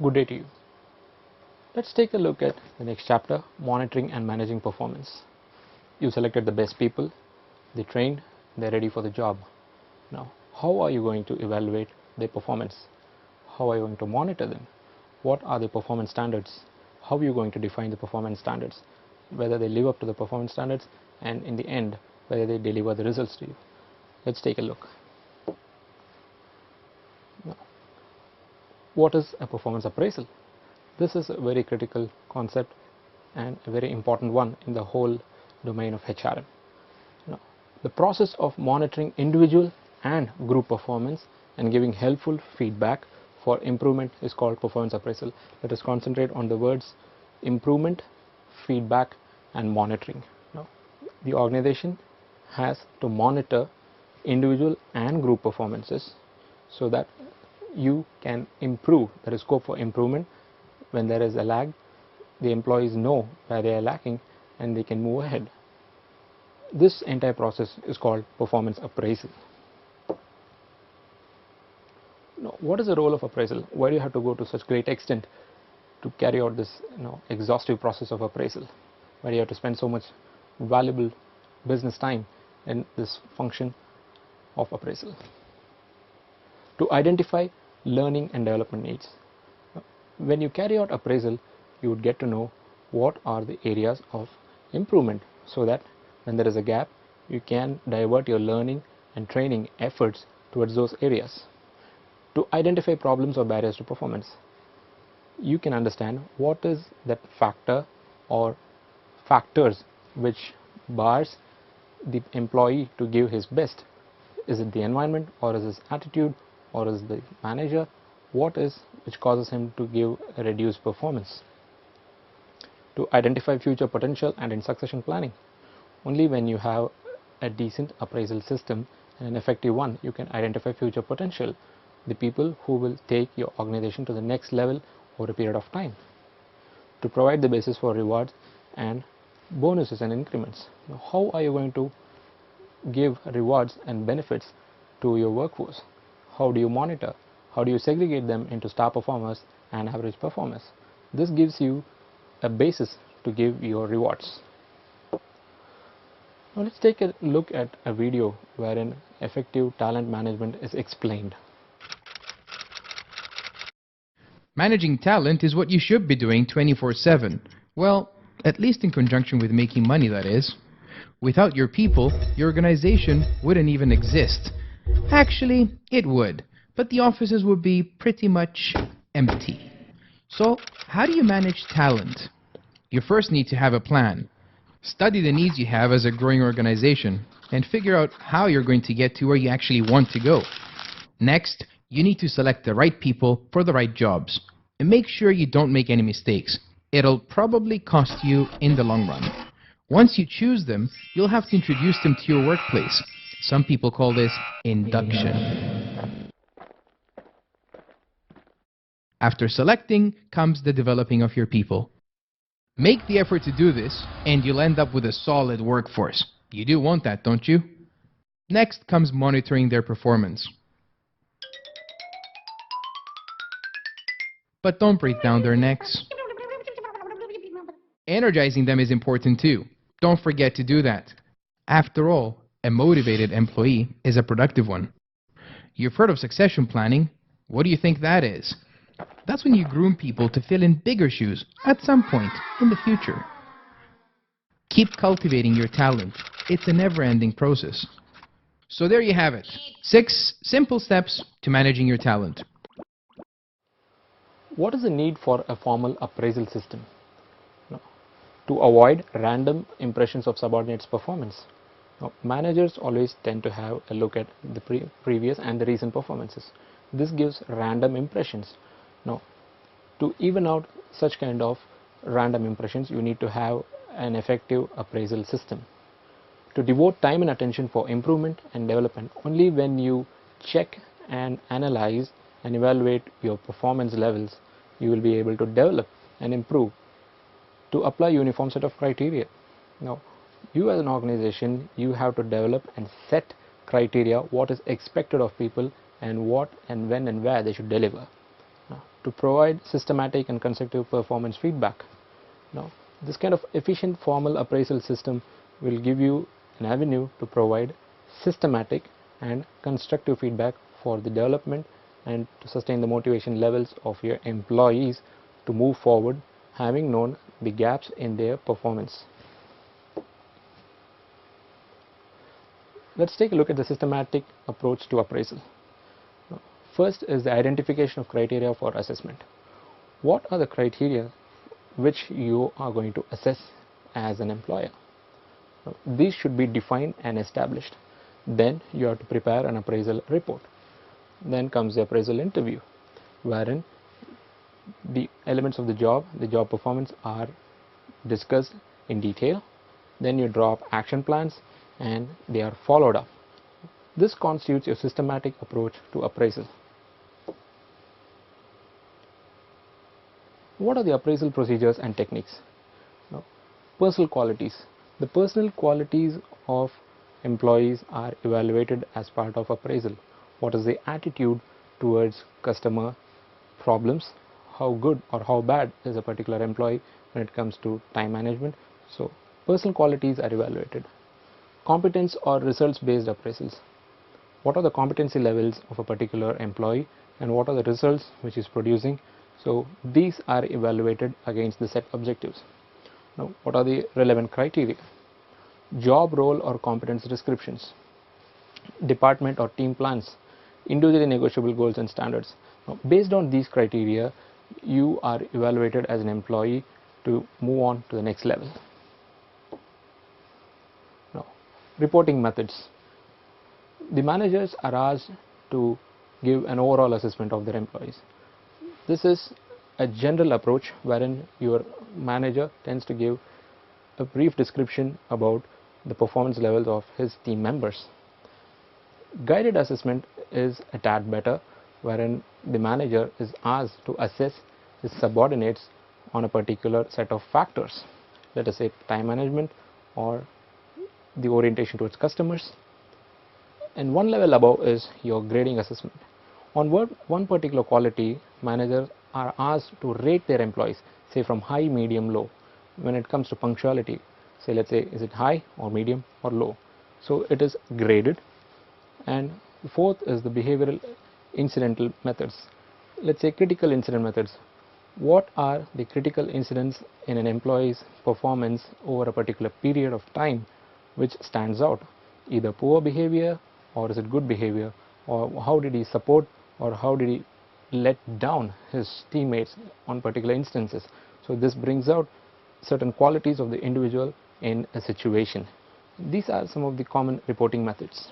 Good day to you. Let's take a look at the next chapter, monitoring and managing performance. You selected the best people, they trained, they're ready for the job. Now, how are you going to evaluate their performance? How are you going to monitor them? What are the performance standards? How are you going to define the performance standards? Whether they live up to the performance standards, and in the end, whether they deliver the results to you. Let's take a look. Now, what is a performance appraisal? This is a very critical concept and a very important one in the whole domain of HRM. Now, the process of monitoring individual and group performance and giving helpful feedback for improvement is called performance appraisal. Let us concentrate on the words improvement, feedback and monitoring. Now, the organization has to monitor individual and group performances so that you can improve. There is scope for improvement. When there is a lag, the employees know where they are lacking and they can move ahead. This entire process is called performance appraisal. Now, what is the role of appraisal? Why do you have to go to such great extent to carry out this exhaustive process of appraisal? Why do you have to spend so much valuable business time in this function of appraisal? To identify learning and development needs. When you carry out appraisal, you would get to know what are the areas of improvement, so that when there is a gap, you can divert your learning and training efforts towards those areas. To identify problems or barriers to performance, you can understand what is that factor or factors which bars the employee to give his best. Is it the environment, or is his attitude, or is the manager? What is which causes him to give a reduced performance? To identify future potential and in succession planning. Only when you have a decent appraisal system and an effective one, you can identify future potential, the people who will take your organization to the next level over a period of time. To provide the basis for rewards and bonuses and increments. Now, how are you going to give rewards and benefits to your workforce? How do you monitor? How do you segregate them into star performers and average performers? This gives you a basis to give your rewards. Now, let's take a look at a video wherein effective talent management is explained. Managing talent is what you should be doing 24/7. Well, at least in conjunction with making money, that is. Without your people, your organization wouldn't even exist. Actually, it would, but the offices would be pretty much empty. So, how do you manage talent? You first need to have a plan. Study the needs you have as a growing organization and figure out how you're going to get to where you actually want to go. Next, you need to select the right people for the right jobs. And make sure you don't make any mistakes. It'll probably cost you in the long run. Once you choose them, you'll have to introduce them to your workplace. Some people call this induction. After selecting comes the developing of your people. Make the effort to do this, and you'll end up with a solid workforce. You do want that, don't you? Next comes monitoring their performance. But don't break down their necks. Energizing them is important too. Don't forget to do that. After all, a motivated employee is a productive one. You've heard of succession planning. What do you think that is? That's when you groom people to fill in bigger shoes at some point in the future. Keep cultivating your talent. It's a never-ending process. So there you have it. 6 simple steps to managing your talent. What is the need for a formal appraisal system? Now, to avoid random impressions of subordinates' performance. Now, managers always tend to have a look at the previous and the recent performances. This gives random impressions. Now, to even out such kind of random impressions, you need to have an effective appraisal system. To devote time and attention for improvement and development, only when you check and analyze and evaluate your performance levels, you will be able to develop and improve. To apply uniform set of criteria. Now, you as an organization, you have to develop and set criteria what is expected of people and what and when and where they should deliver. Now, to provide systematic and constructive performance feedback. Now, this kind of efficient formal appraisal system will give you an avenue to provide systematic and constructive feedback for the development and to sustain the motivation levels of your employees to move forward, having known the gaps in their performance. Let's take a look at the systematic approach to appraisal. First is the identification of criteria for assessment. What are the criteria which you are going to assess as an employer? These should be defined and established. Then you have to prepare an appraisal report. Then comes the appraisal interview, wherein the elements of the job performance are discussed in detail. Then you draw up action plans and they are followed up. This constitutes your systematic approach to appraisal. What are the appraisal procedures and techniques? Now, personal qualities. The personal qualities of employees are evaluated as part of appraisal. What is the attitude towards customer problems? How good or how bad is a particular employee when it comes to time management? So, personal qualities are evaluated. Competence or results based appraisals. What are the competency levels of a particular employee and what are the results which is producing? So, these are evaluated against the set objectives. Now, what are the relevant criteria? Job role or competence descriptions, department or team plans, individually negotiable goals and standards. Now, based on these criteria, you are evaluated as an employee to move on to the next level. Now, reporting methods. The managers are asked to give an overall assessment of their employees. This is a general approach wherein your manager tends to give a brief description about the performance levels of his team members. Guided assessment is a tad better, wherein the manager is asked to assess his subordinates on a particular set of factors, let us say time management or the orientation towards customers. And one level above is your grading assessment. On one particular quality, managers are asked to rate their employees, say from high, medium, low. When it comes to punctuality, say let's say is it high or medium or low. So it is graded. And the fourth is the behavioral incidental methods. Let's say critical incident methods. What are the critical incidents in an employee's performance over a particular period of time which stands out? Either poor behavior or is it good behavior, or how did he support or how did he let down his teammates on particular instances. So this brings out certain qualities of the individual in a situation. These are some of the common reporting methods.